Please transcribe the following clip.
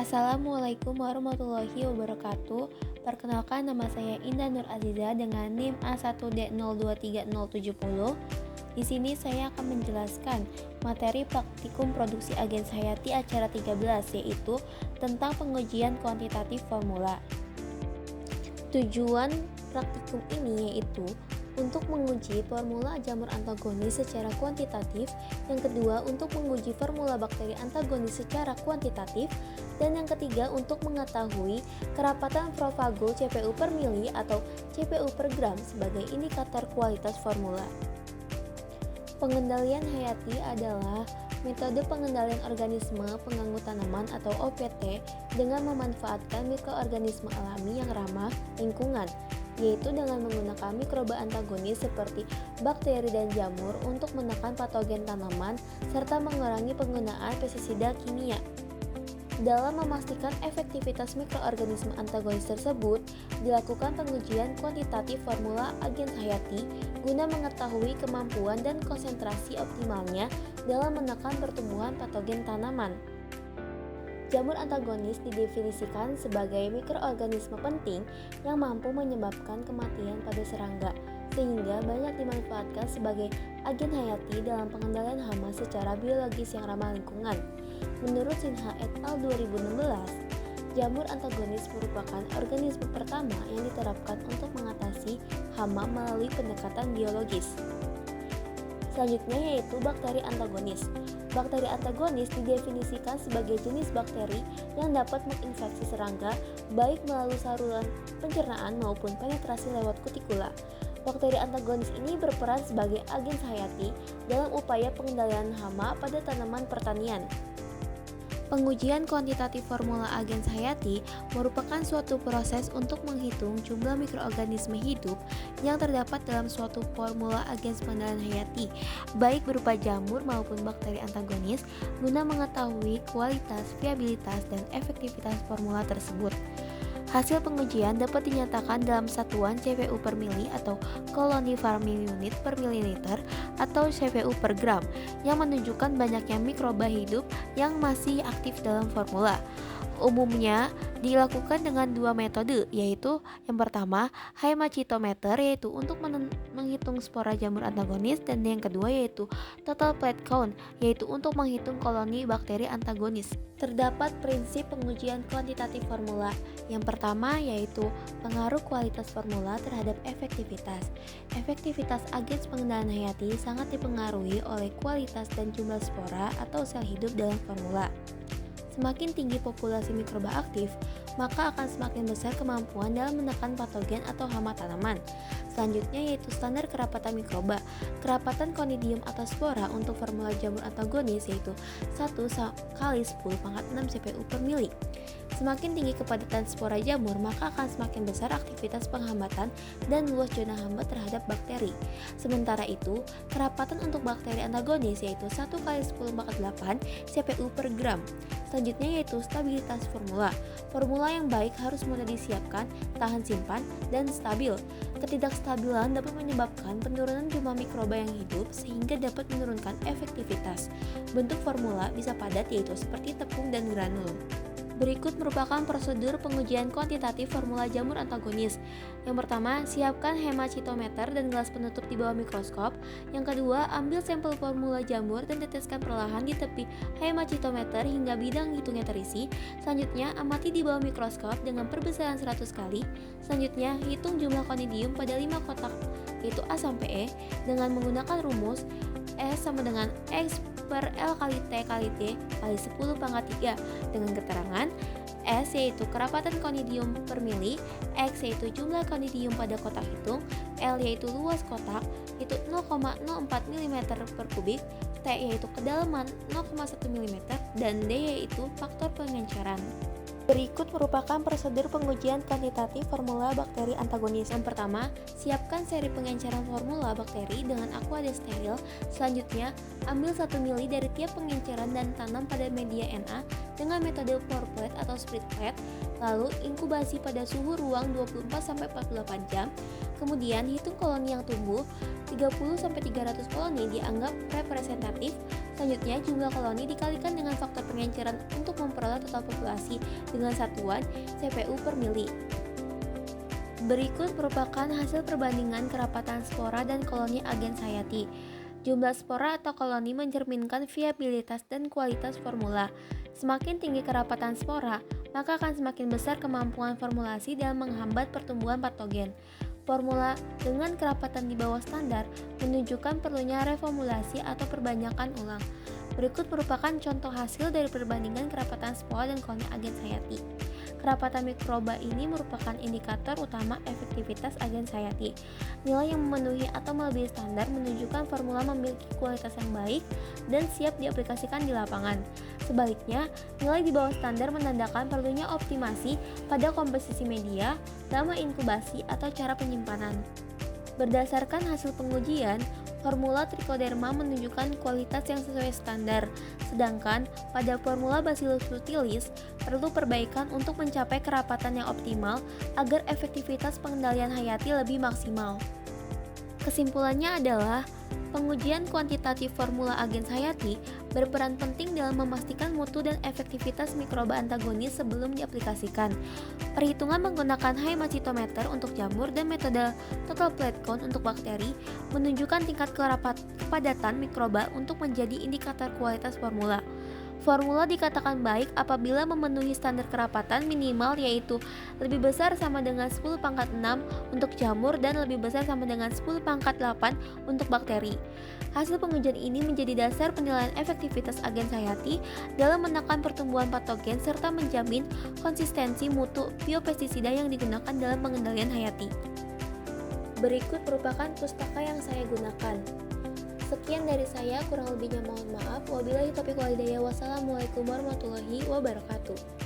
Assalamualaikum warahmatullahi wabarakatuh. Perkenalkan, nama saya Indah Nur Aziza dengan NIM A1D023070. Di sini saya akan menjelaskan materi praktikum produksi agens hayati acara 13, yaitu tentang pengujian kuantitatif formula. Tujuan praktikum ini yaitu untuk menguji formula jamur antagonis secara kuantitatif, yang kedua untuk menguji formula bakteri antagonis secara kuantitatif, dan yang ketiga untuk mengetahui kerapatan Propago CPU per mili atau CPU per gram sebagai indikator kualitas formula. Pengendalian hayati adalah metode pengendalian organisme pengganggu tanaman atau OPT dengan memanfaatkan mikroorganisme alami yang ramah lingkungan, yaitu dengan menggunakan mikroba antagonis seperti bakteri dan jamur untuk menekan patogen tanaman serta mengurangi penggunaan pestisida kimia. Dalam memastikan efektivitas mikroorganisme antagonis tersebut, dilakukan pengujian kuantitatif formula agens hayati guna mengetahui kemampuan dan konsentrasi optimalnya dalam menekan pertumbuhan patogen tanaman. Jamur antagonis didefinisikan sebagai mikroorganisme penting yang mampu menyebabkan kematian pada serangga, sehingga banyak dimanfaatkan sebagai agen hayati dalam pengendalian hama secara biologis yang ramah lingkungan. Menurut Sinha et al. 2016, jamur antagonis merupakan organisme pertama yang diterapkan untuk mengatasi hama melalui pendekatan biologis. Selanjutnya yaitu bakteri antagonis. Bakteri antagonis didefinisikan sebagai jenis bakteri yang dapat menginfeksi serangga baik melalui saluran pencernaan maupun penetrasi lewat kutikula. Bakteri antagonis ini berperan sebagai agens hayati dalam upaya pengendalian hama pada tanaman pertanian. Pengujian kuantitatif formula agens hayati merupakan suatu proses untuk menghitung jumlah mikroorganisme hidup yang terdapat dalam suatu formula agens pengendalian hayati, baik berupa jamur maupun bakteri antagonis, guna mengetahui kualitas, viabilitas, dan efektivitas formula tersebut. Hasil pengujian dapat dinyatakan dalam satuan CPU per mili atau colony farming unit per mililiter atau CPU per gram, yang menunjukkan banyaknya mikroba hidup yang masih aktif dalam formula. Umumnya dilakukan dengan dua metode, yaitu yang pertama hemacitometer, yaitu untuk menghitung spora jamur antagonis, dan yang kedua yaitu total plate count, yaitu untuk menghitung koloni bakteri antagonis. Terdapat prinsip pengujian kuantitatif formula. Yang pertama yaitu pengaruh kualitas formula terhadap efektivitas. Efektivitas agens pengendalian hayati sangat dipengaruhi oleh kualitas dan jumlah spora atau sel hidup dalam formula. Semakin tinggi populasi mikroba aktif, maka akan semakin besar kemampuan dalam menekan patogen atau hama tanaman. Selanjutnya yaitu standar kerapatan mikroba. Kerapatan conidium atau spora untuk formula jamur antagonis yaitu 1 kali 10 pangkat 6 CPU per mili. Semakin tinggi kepadatan spora jamur, maka akan semakin besar aktivitas penghambatan dan luas zona hambat terhadap bakteri. Sementara itu, kerapatan untuk bakteri antagonis yaitu 1 kali 10 pangkat 8 CPU per gram. Selanjutnya yaitu stabilitas formula. Formula yang baik harus mudah disiapkan, tahan simpan, dan stabil. Ketidakstabilan dapat menyebabkan penurunan jumlah mikroba yang hidup sehingga dapat menurunkan efektivitas. Bentuk formula bisa padat yaitu seperti tepung dan granul. Berikut merupakan prosedur pengujian kuantitatif formula jamur antagonis. Yang pertama, siapkan hemacitometer dan gelas penutup di bawah mikroskop. Yang kedua, ambil sampel formula jamur dan teteskan perlahan di tepi hemacitometer hingga bidang hitungnya terisi. Selanjutnya, amati di bawah mikroskop dengan perbesaran 100 kali. Selanjutnya, hitung jumlah conidium pada 5 kotak, yaitu A sampai E, dengan menggunakan rumus S sama dengan X per L kali T kali T kali 10 pangkat 3 dengan keterangan S yaitu kerapatan conidium per mili, X yaitu jumlah conidium pada kotak hitung, L yaitu luas kotak yaitu 0,04 mm per kubik, T yaitu kedalaman 0,1 mm, dan D yaitu faktor pengenceran. Berikut merupakan prosedur pengujian kuantitatif formula bakteri antagonis. Yang pertama, siapkan seri pengenceran formula bakteri dengan aqua steril. Selanjutnya, ambil 1 mili dari tiap pengenceran dan tanam pada media Na dengan metode pour plate atau split plate. Lalu, inkubasi pada suhu ruang 24-48 jam. Kemudian, hitung koloni yang tumbuh. 30-300 koloni dianggap representatif. Selanjutnya, jumlah koloni dikalikan dengan faktor pengenceran untuk memperoleh total populasi dengan satuan CPU per mili. Berikut merupakan hasil perbandingan kerapatan spora dan koloni agens hayati. Jumlah spora atau koloni mencerminkan viabilitas dan kualitas formula. Semakin tinggi kerapatan spora, maka akan semakin besar kemampuan formulasi dalam menghambat pertumbuhan patogen. Formula dengan kerapatan di bawah standar menunjukkan perlunya reformulasi atau perbanyakan ulang. Berikut merupakan contoh hasil dari perbandingan kerapatan spora dan koloni agens hayati. Kerapatan mikroba ini merupakan indikator utama efektivitas agens hayati. Nilai yang memenuhi atau melebihi standar menunjukkan formula memiliki kualitas yang baik dan siap diaplikasikan di lapangan. Sebaliknya, nilai di bawah standar menandakan perlunya optimasi pada komposisi media, lama inkubasi, atau cara penyimpanan. Berdasarkan hasil pengujian, formula Trichoderma menunjukkan kualitas yang sesuai standar, sedangkan pada formula Bacillus subtilis perlu perbaikan untuk mencapai kerapatan yang optimal agar efektivitas pengendalian hayati lebih maksimal. Kesimpulannya adalah, pengujian kuantitatif formula agens hayati berperan penting dalam memastikan mutu dan efektivitas mikroba antagonis sebelum diaplikasikan. Perhitungan menggunakan hemocitometer untuk jamur dan metode total plate count untuk bakteri menunjukkan tingkat kepadatan mikroba untuk menjadi indikator kualitas formula. Formula dikatakan baik apabila memenuhi standar kerapatan minimal, yaitu lebih besar sama dengan 10 pangkat 6 untuk jamur dan lebih besar sama dengan 10 pangkat 8 untuk bakteri. Hasil pengujian ini menjadi dasar penilaian efektivitas agens hayati dalam menekan pertumbuhan patogen serta menjamin konsistensi mutu biopestisida yang digunakan dalam pengendalian hayati. Berikut merupakan pustaka yang saya gunakan. Sekian dari saya, kurang lebihnya mohon maaf. Wabillahi taufiq wal hidayah. Wassalamualaikum warahmatullahi wabarakatuh.